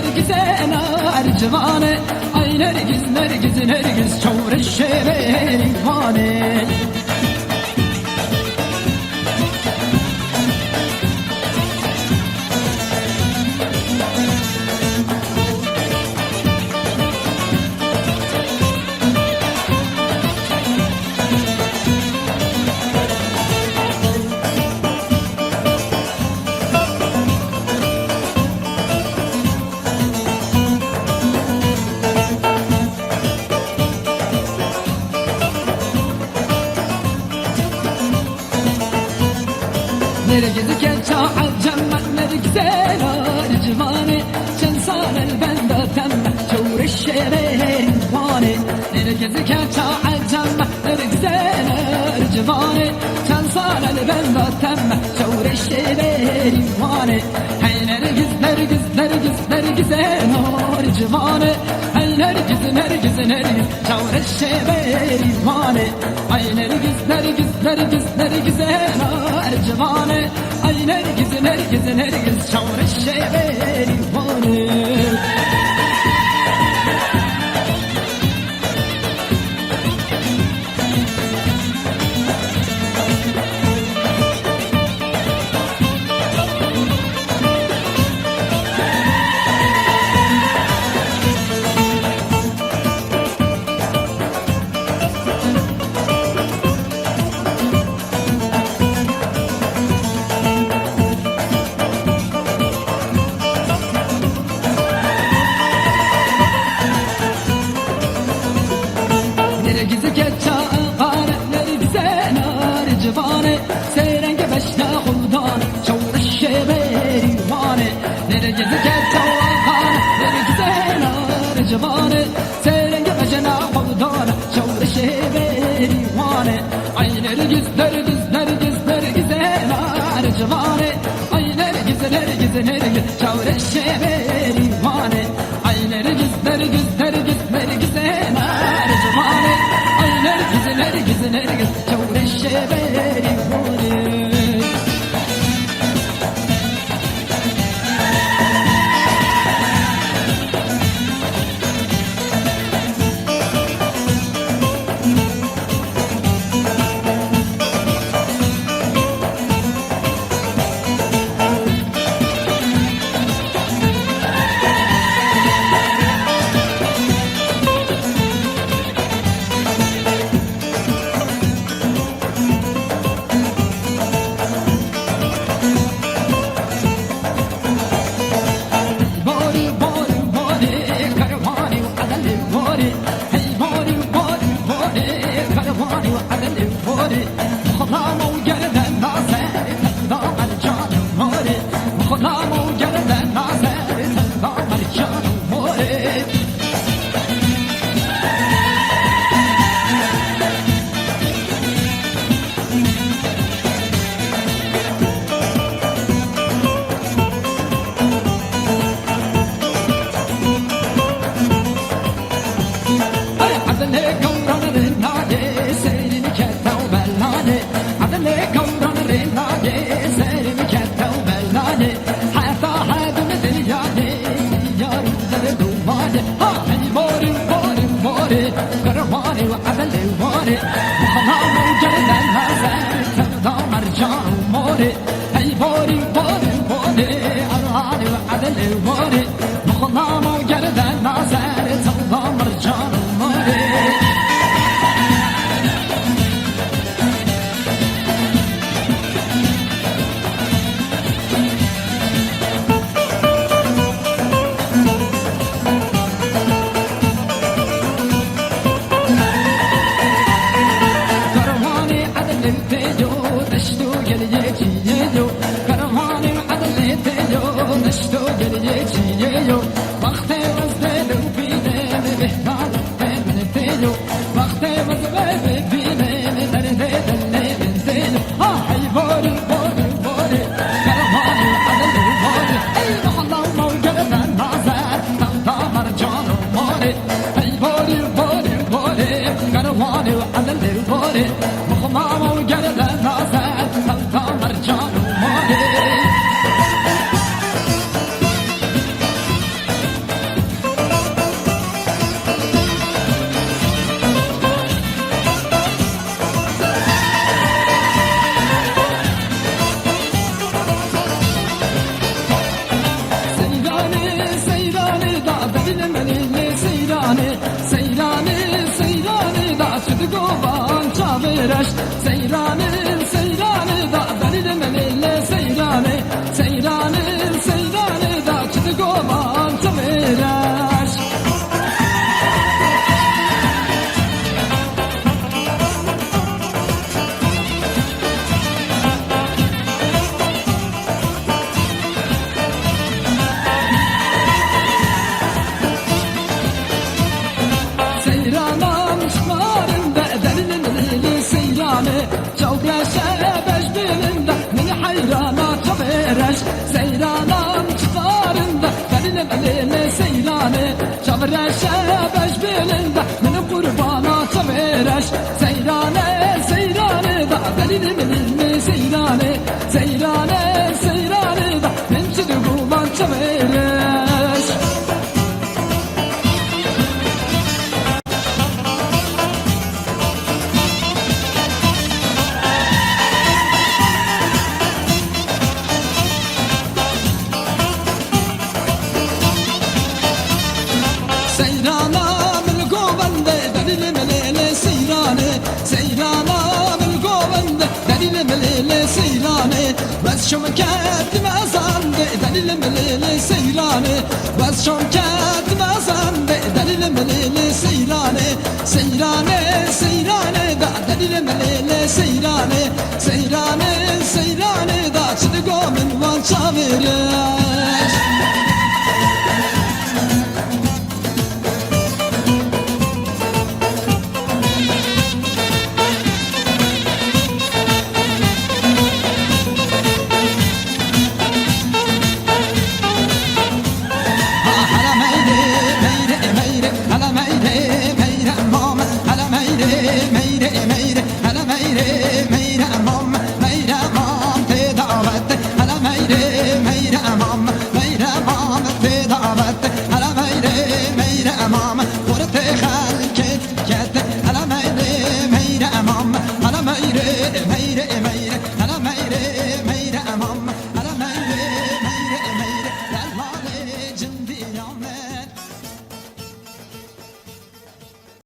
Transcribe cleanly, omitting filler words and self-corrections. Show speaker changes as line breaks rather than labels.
nergize nercivane ay nergiz nergiz nergiz çavur eşeğe vane نرجز كتا عجمة نرجزنا رجماني شنصان البندة تم جور الشيرين واني نرجز كتا عجمة نرجزنا رجماني شنصان البندة تم جور الشيرين واني هاي نرجز نرجز نرجز نرجزنا رجماني هاي نرجز نرجز نرجز جور الشيرين واني هاي نرجز نرجز نرجز نرجزنا رجماني ay nergiz nergiz nergiz çavur eşeğe vane نرجز كتا قارئ نرجزنا رجباني سيرنج بشنا خلدان شور الشبيري واني نرجز كتا قارئ نرجزنا رجباني سيرنج بشنا خلدان شور الشبيري واني اي نرجز نرجز نرجز نرجزنا رجباني اي نرجز نرجز نرجز شور الشبيري واني اي نرجز نرجز نرجز نرجزنا رجباني نرجز نرجز نرجز جور الشبيري واني çavereş Seyranı seyranı da delilim lele seyranı Seyranı seyranı da çıdı goman çavereş Seyranam şmarında delilim lele seyranı Çavreşe beşbilinde meni hayrana çavereş Seyranam çıkarında delilim lele seyranı Çavreşe beşbilinde meni kurbana çavereş Seyranı seyranı da delilim lele seyranı Seyranı seyranı da men çıdı kuban çavereş Seyranam el-govende delilim lele seyranı Seyranam el-govende delilim lele seyranı Bes şomket mezande delilim lele seyranı Bes şomket mezande delilim lele seyranı Seyranı seyranı da delilim lele seyranı Seyranı seyranı da çıdı gomin van çavereş